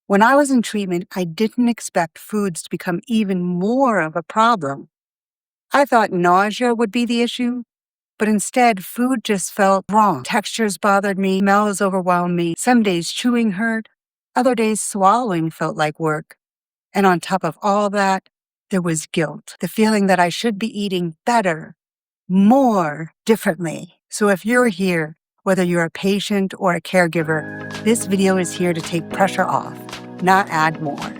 When I was in treatment, I didn't expect foods to become even more of a problem. I thought nausea would be the issue, but instead, food just felt wrong. Textures bothered me, smells overwhelmed me. Some days chewing hurt, other days swallowing felt like work. And on top of all that, there was guilt, the feeling that I should be eating better, more, differently. So if you're here, whether you're a patient or a caregiver, this video is here to take pressure off, not add more.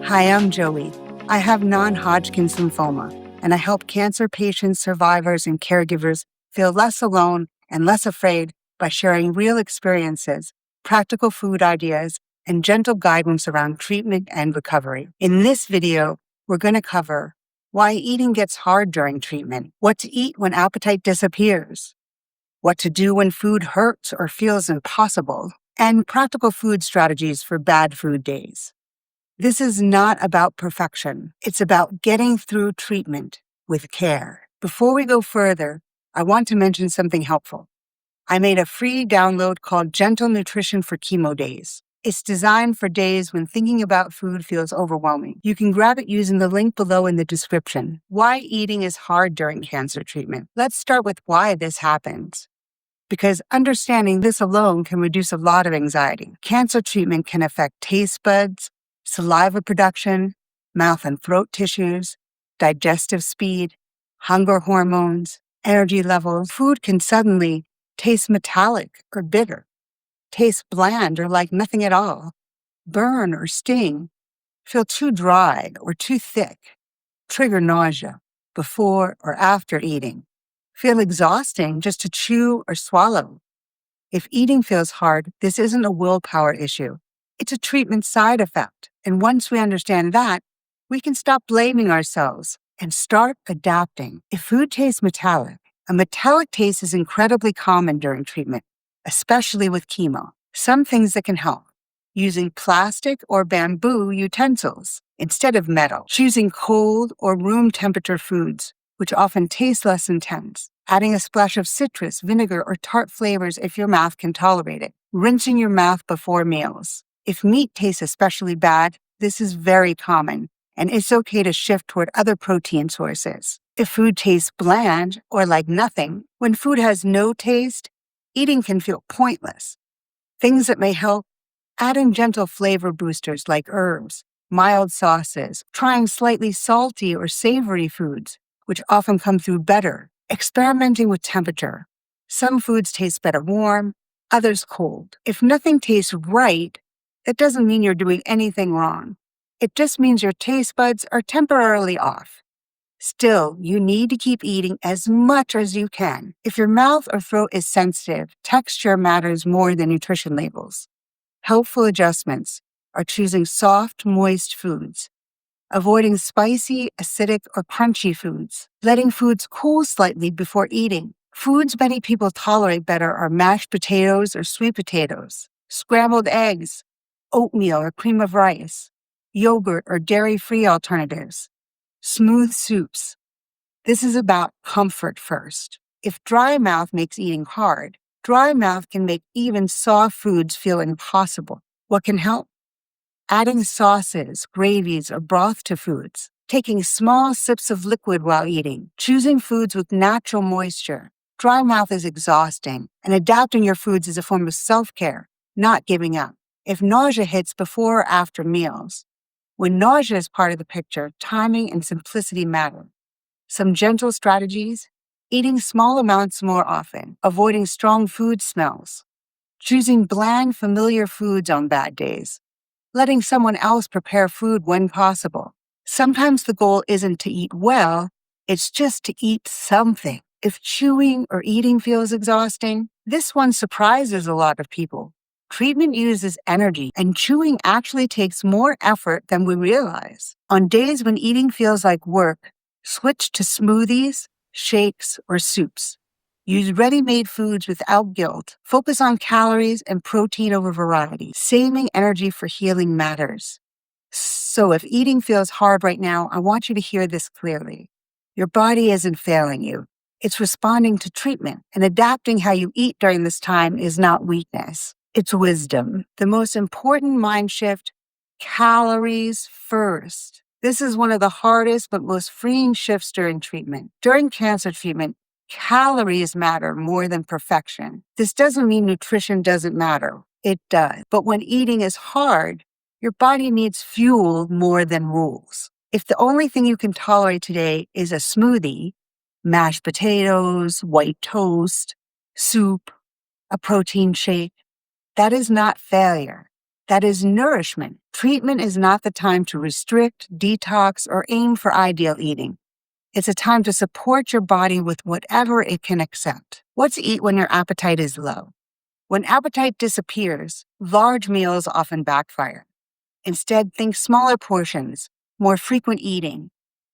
Hi, I'm Joey. I have non-Hodgkin's lymphoma, and I help cancer patients, survivors, and caregivers feel less alone and less afraid by sharing real experiences, practical food ideas, and gentle guidance around treatment and recovery. In this video, we're going to cover why eating gets hard during treatment, what to eat when appetite disappears, what to do when food hurts or feels impossible, and practical food strategies for bad food days. This is not about perfection. It's about getting through treatment with care. Before we go further, I want to mention something helpful. I made a free download called Gentle Nutrition for Chemo Days. It's designed for days when thinking about food feels overwhelming. You can grab it using the link below in the description. Why eating is hard during cancer treatment. Let's start with why this happens, because understanding this alone can reduce a lot of anxiety. Cancer treatment can affect taste buds, saliva production, mouth and throat tissues, digestive speed, hunger hormones, energy levels. Food can suddenly taste metallic or bitter, taste bland or like nothing at all, burn or sting, feel too dry or too thick, trigger nausea before or after eating, feel exhausting just to chew or swallow. If eating feels hard, this isn't a willpower issue. It's a treatment side effect. And once we understand that, we can stop blaming ourselves and start adapting. If food tastes metallic, a metallic taste is incredibly common during treatment, especially with chemo. Some things that can help: using plastic or bamboo utensils instead of metal, choosing cold or room temperature foods, which often taste less intense, adding a splash of citrus, vinegar, or tart flavors if your mouth can tolerate it, rinsing your mouth before meals. If meat tastes especially bad, this is very common, and it's okay to shift toward other protein sources. If food tastes bland or like nothing, when food has no taste, eating can feel pointless. Things that may help: adding gentle flavor boosters like herbs, mild sauces, trying slightly salty or savory foods, which often come through better, experimenting with temperature. Some foods taste better warm, others cold. If nothing tastes right, that doesn't mean you're doing anything wrong. It just means your taste buds are temporarily off. Still, you need to keep eating as much as you can. If your mouth or throat is sensitive, texture matters more than nutrition labels. Helpful adjustments are choosing soft, moist foods, avoiding spicy, acidic, or crunchy foods, letting foods cool slightly before eating. Foods many people tolerate better are mashed potatoes or sweet potatoes, scrambled eggs, oatmeal or cream of rice, yogurt or dairy-free alternatives, smooth soups. This is about comfort first. If dry mouth makes eating hard, dry mouth can make even soft foods feel impossible. What can help? Adding sauces, gravies, or broth to foods, taking small sips of liquid while eating, choosing foods with natural moisture. Dry mouth is exhausting, and adapting your foods is a form of self-care, not giving up. If nausea hits before or after meals, when nausea is part of the picture, timing and simplicity matter. Some gentle strategies: eating small amounts more often, avoiding strong food smells, choosing bland, familiar foods on bad days, letting someone else prepare food when possible. Sometimes the goal isn't to eat well, it's just to eat something. If chewing or eating feels exhausting, this one surprises a lot of people. Treatment uses energy, and chewing actually takes more effort than we realize. On days when eating feels like work, switch to smoothies, shakes, or soups. Use ready-made foods without guilt. Focus on calories and protein over variety. Saving energy for healing matters. So if eating feels hard right now, I want you to hear this clearly. Your body isn't failing you. It's responding to treatment, and adapting how you eat during this time is not weakness. It's wisdom. The most important mind shift: Calories first. This is one of the hardest but most freeing shifts during treatment. During cancer treatment, calories matter more than perfection. This doesn't mean nutrition doesn't matter. It does. But when eating is hard, your body needs fuel more than rules. If the only thing you can tolerate today is a smoothie, mashed potatoes, white toast, soup, a protein shake, that is not failure. That is nourishment. Treatment is not the time to restrict, detox, or aim for ideal eating. It's a time to support your body with whatever it can accept. What to eat when your appetite is low? When appetite disappears, large meals often backfire. Instead, think smaller portions, more frequent eating,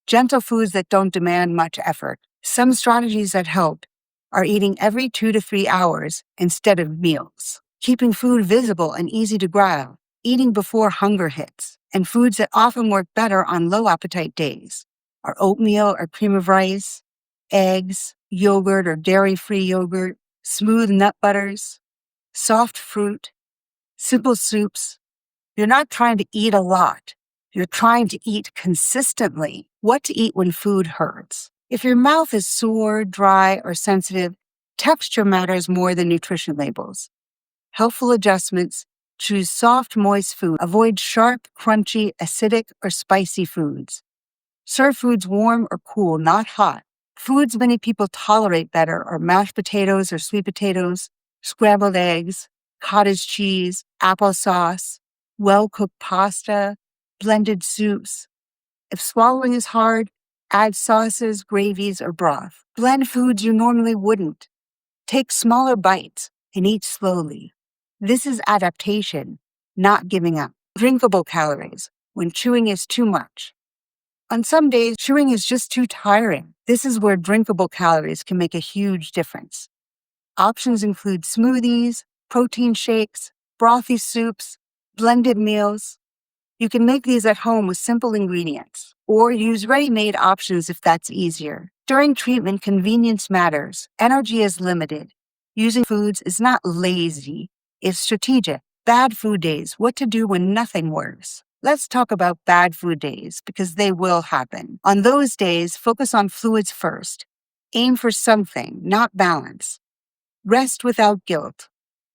gentle foods that don't demand much effort. Some strategies that help are eating every 2 to 3 hours instead of meals, keeping food visible and easy to grab, eating before hunger hits, and foods that often work better on low appetite days are oatmeal or cream of rice, eggs, yogurt or dairy-free yogurt, smooth nut butters, soft fruit, simple soups. You're not trying to eat a lot. You're trying to eat consistently. What to eat when food hurts. If your mouth is sore, dry, or sensitive, texture matters more than nutrition labels. Helpful adjustments: choose soft, moist food. Avoid sharp, crunchy, acidic, or spicy foods. Serve foods warm or cool, not hot. Foods many people tolerate better are mashed potatoes or sweet potatoes, scrambled eggs, cottage cheese, applesauce, well-cooked pasta, blended soups. If swallowing is hard, add sauces, gravies, or broth. Blend foods you normally wouldn't. Take smaller bites and eat slowly. This is adaptation, not giving up. Drinkable calories when chewing is too much. On some days, chewing is just too tiring. This is where drinkable calories can make a huge difference. Options include smoothies, protein shakes, brothy soups, blended meals. You can make these at home with simple ingredients, or use ready-made options if that's easier. During treatment, convenience matters. Energy is limited. Using foods is not lazy, it's strategic. Bad food days: what to do when nothing works. Let's talk about bad food days, because they will happen. On those days, focus on fluids first. Aim for something, not balance. Rest without guilt.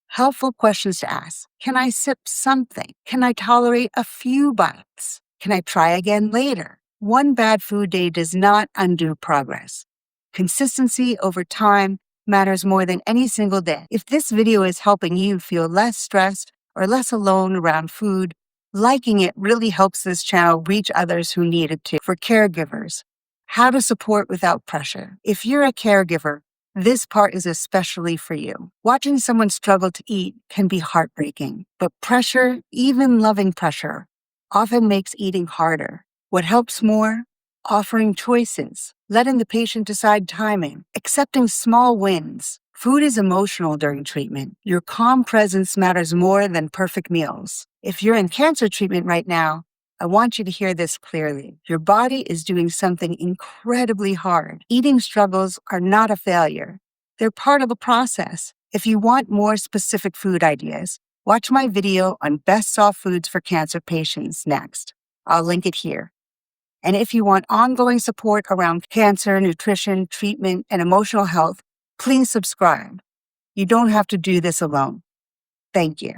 Helpful questions to ask. Can I sip something? Can I tolerate a few bites? Can I try again later? One bad food day does not undo progress. Consistency over time matters more than any single day. If this video is helping you feel less stressed or less alone around food, liking it really helps this channel reach others who need it too. For caregivers, how to support without pressure. If you're a caregiver, this part is especially for you. Watching someone struggle to eat can be heartbreaking, but pressure, even loving pressure, often makes eating harder. What helps more? Offering choices, letting the patient decide timing, accepting small wins. Food is emotional during treatment. Your calm presence matters more than perfect meals. If you're in cancer treatment right now, I want you to hear this clearly. Your body is doing something incredibly hard. Eating struggles are not a failure. They're part of a process. If you want more specific food ideas, watch my video on best soft foods for cancer patients next. I'll link it here. And if you want ongoing support around cancer, nutrition, treatment, and emotional health, please subscribe. You don't have to do this alone. Thank you.